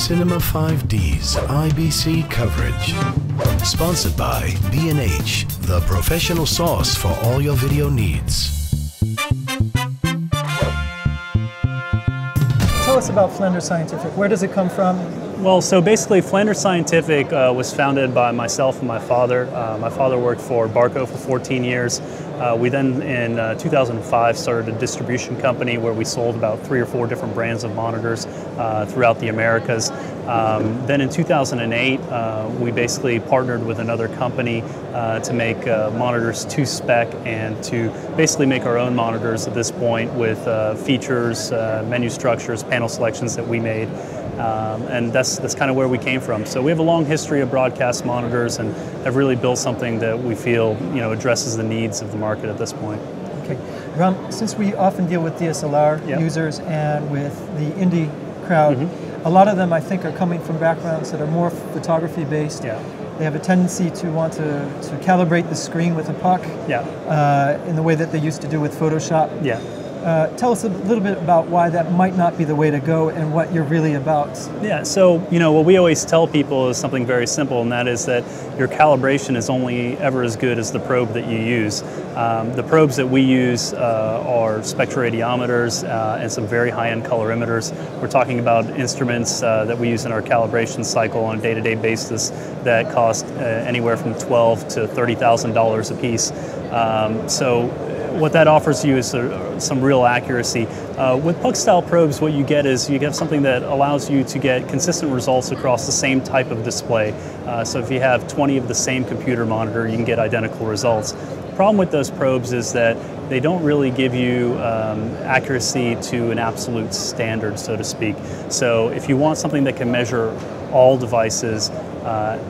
Cinema 5D's IBC coverage. Sponsored by B&H, the professional source for all your video needs. Tell us about Flanders Scientific. Where does it come from? Well, so basically Flanders Scientific was founded by myself and my father. My father worked for Barco for 14 years. We then, in 2005, started a distribution company where we sold about 3 or 4 different brands of monitors throughout the Americas. Then in 2008, we basically partnered with another company to make monitors to spec and to basically make our own monitors at this point with features, menu structures, panel selections that we made. And that's kind of where we came from. So we have a long history of broadcast monitors and have really built something that we feel addresses the needs of the market at this point. Okay, Ram, since we often deal with DSLR users and with the indie crowd, a lot of them I think are coming from backgrounds that are more photography based. They have a tendency to want to calibrate the screen with a puck in the way that they used to do with Photoshop. Tell us a little bit about why that might not be the way to go and what you're really about. Yeah, so what we always tell people is something very simple, and that is that your calibration is only ever as good as the probe that you use. The probes that we use are spectroradiometers and some very high-end colorimeters. We're talking about instruments that we use in our calibration cycle on a day-to-day basis that cost anywhere from $12,000 to $30,000 a piece. So what that offers you is some real accuracy. With puck-style probes, what you get is you get something that allows you to get consistent results across the same type of display. So if you have 20 of the same computer monitor, you can get identical results. The problem with those probes is that they don't really give you accuracy to an absolute standard, so to speak. So if you want something that can measure all devices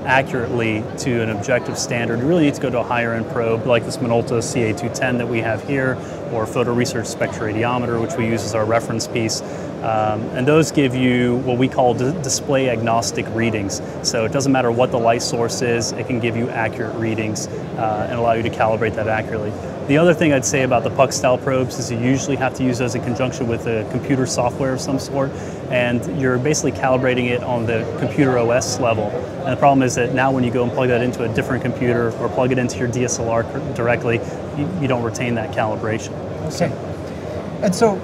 accurately to an objective standard, you really need to go to a higher end probe like this Minolta CA210 that we have here, or Photo Research Spectroradiometer, which we use as our reference piece. And those give you what we call display agnostic readings. So it doesn't matter what the light source is, it can give you accurate readings and allow you to calibrate that accurately. The other thing I'd say about the puck style probes is you usually have to use those in conjunction with a computer software of some sort, and you're basically calibrating it on the computer OS level. And the problem is that now when you go and plug that into a different computer or plug it into your DSLR directly, you don't retain that calibration. Okay. And so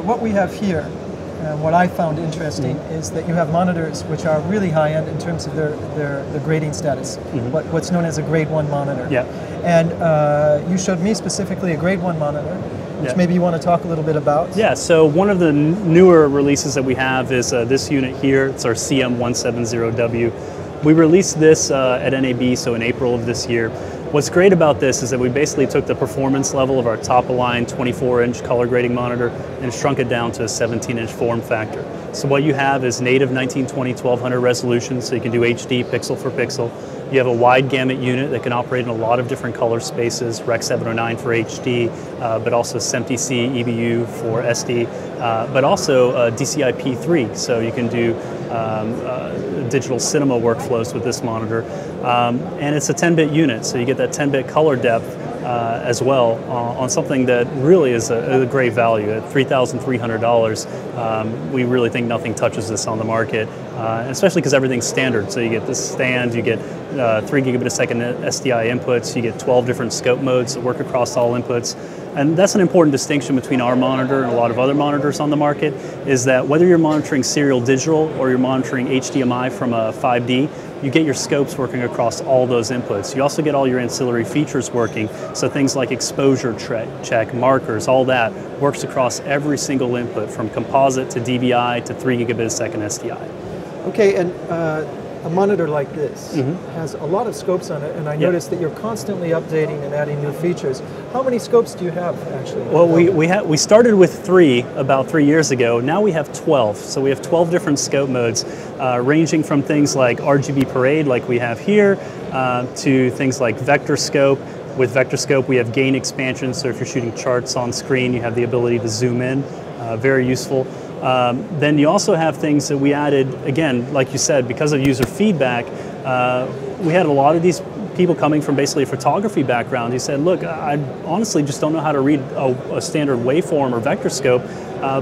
what we have here, what I found interesting is that you have monitors which are really high-end in terms of their grading status, what's known as a grade 1 monitor. And you showed me specifically a grade 1 monitor, which maybe you want to talk a little bit about. Yeah, so one of the newer releases that we have is this unit here. It's our CM170W. We released this at NAB, so in April of this year. What's great about this is that we basically took the performance level of our top-of-line 24-inch color grading monitor and shrunk it down to a 17-inch form factor. So what you have is native 1920-1200 resolution, so you can do HD pixel for pixel. You have a wide gamut unit that can operate in a lot of different color spaces, Rec 709 for HD, but also SMPTE EBU for SD, but also DCI-P3, so you can do digital cinema workflows with this monitor. And it's a 10-bit unit, so you get that 10-bit color depth as well on something that really is a great value. At $3,300, we really think nothing touches this on the market, especially because everything's standard. So you get this stand, you get 3 gigabit a second SDI inputs, you get 12 different scope modes that work across all inputs. And that's an important distinction between our monitor and a lot of other monitors on the market, is that whether you're monitoring serial digital or you're monitoring HDMI from a 5D, you get your scopes working across all those inputs. You also get all your ancillary features working, so things like exposure check, markers, all that works across every single input, from composite to DVI to 3 gigabit a second SDI. Okay, and a monitor like this has a lot of scopes on it, and I noticed that you're constantly updating and adding new features. How many scopes do you have, actually? Well, we started with 3 about 3 years ago. Now we have 12. So we have 12 different scope modes, ranging from things like RGB Parade, like we have here, to things like vector scope. With vector scope, we have gain expansion, so if you're shooting charts on screen, you have the ability to zoom in. Very useful. Then you also have things that we added, again, like you said, because of user feedback. We had a lot of these people coming from basically a photography background who said, look, I honestly just don't know how to read a standard waveform or vector scope.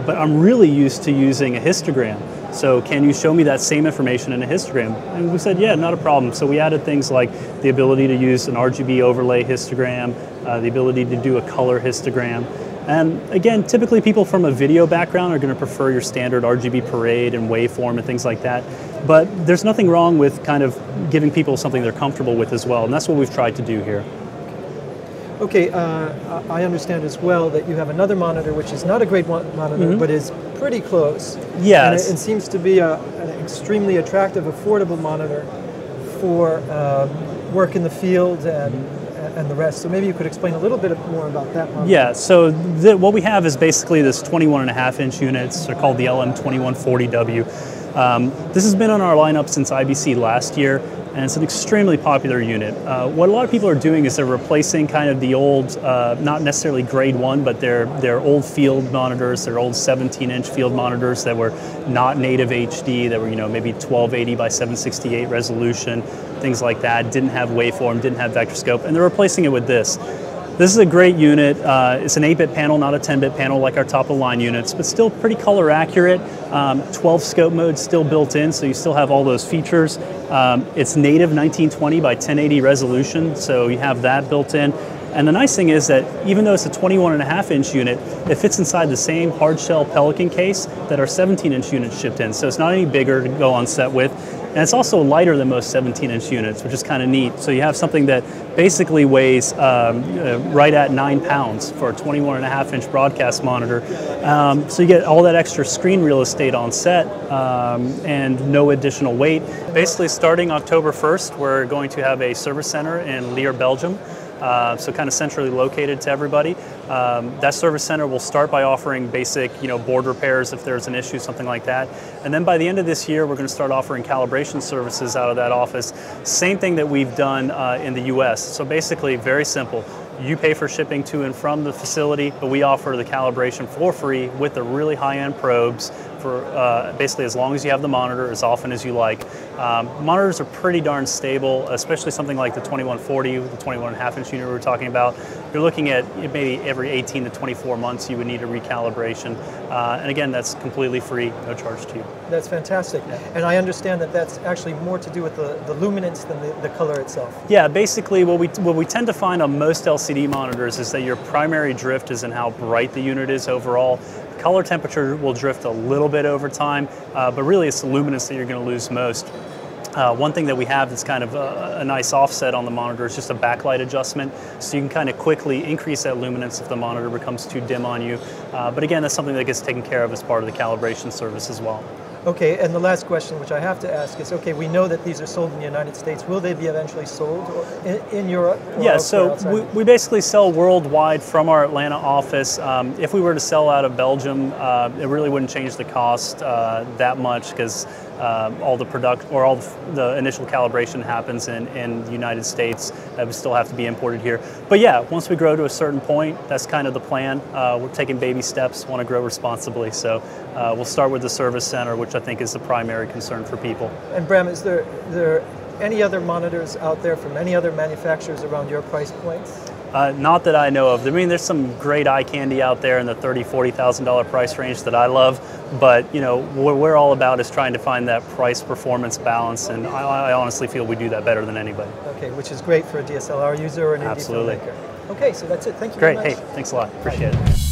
but I'm really used to using a histogram. So can you show me that same information in a histogram? And we said, yeah, not a problem. So we added things like the ability to use an RGB overlay histogram, the ability to do a color histogram. And again, typically people from a video background are going to prefer your standard RGB parade and waveform and things like that. But there's nothing wrong with kind of giving people something they're comfortable with as well. And that's what we've tried to do here. Okay, I understand as well that you have another monitor which is not a great monitor, but is pretty close. Yes. And it seems to be an extremely attractive, affordable monitor for work in the field and the rest. So maybe you could explain a little bit more about that monitor. Yeah, so what we have is basically this 21.5-inch unit. They're called the LM2140W. This has been on our lineup since IBC last year, and it's an extremely popular unit. What a lot of people are doing is they're replacing kind of the old, not necessarily grade 1, but they're old field monitors, they're old 17-inch field monitors that were not native HD, that were maybe 1280 by 768 resolution, things like that, didn't have waveform, didn't have vector scope, and they're replacing it with this. This is a great unit. It's an 8-bit panel, not a 10-bit panel like our top-of-the-line units, but still pretty color accurate. 12 scope mode still built in, so you still have all those features. It's native 1920 by 1080 resolution, so you have that built in. And the nice thing is that even though it's a 21.5-inch unit, it fits inside the same hard shell Pelican case that our 17-inch units shipped in. So it's not any bigger to go on set with. And it's also lighter than most 17-inch units, which is kind of neat. So you have something that basically weighs right at 9 pounds for a 21.5-inch broadcast monitor. So you get all that extra screen real estate on set and no additional weight. Basically, starting October 1st, we're going to have a service center in Lier, Belgium. So kind of centrally located to everybody. That service center will start by offering basic, board repairs if there's an issue, something like that. And then by the end of this year, we're going to start offering calibration services out of that office. Same thing that we've done in the US. So basically, very simple. You pay for shipping to and from the facility, but we offer the calibration for free with the really high-end probes for basically as long as you have the monitor, as often as you like. Monitors are pretty darn stable, especially something like the 2140, the 21.5-inch unit we were talking about. You're looking at maybe every 18 to 24 months you would need a recalibration. And again, that's completely free, no charge to you. That's fantastic. Yeah. And I understand that that's actually more to do with the luminance than the color itself. Yeah, basically what we tend to find on most LCD monitors is that your primary drift is in how bright the unit is overall. Color temperature will drift a little bit over time, but really it's the luminance that you're going to lose most. One thing that we have that's kind of a nice offset on the monitor is just a backlight adjustment, so you can kind of quickly increase that luminance if the monitor becomes too dim on you. But again, that's something that gets taken care of as part of the calibration service as well. Okay, and the last question which I have to ask is, okay, we know that these are sold in the United States. Will they be eventually sold in Europe? Yeah, so we basically sell worldwide from our Atlanta office. If we were to sell out of Belgium, it really wouldn't change the cost that much because all the initial calibration happens in the United States. That would still have to be imported here. But yeah, once we grow to a certain point, that's kind of the plan. We're taking baby steps, want to grow responsibly. So we'll start with the service center, which I think is the primary concern for people. And Bram, is there any other monitors out there from any other manufacturers around your price points? Not that I know of. I mean, there's some great eye candy out there in the $30,000, $40,000 price range that I love, but what we're all about is trying to find that price-performance balance, and I honestly feel we do that better than anybody. Okay, which is great for a DSLR user or an indie filmmaker. Okay, so that's it. Thank you very much. Great. Hey, thanks a lot. Appreciate it.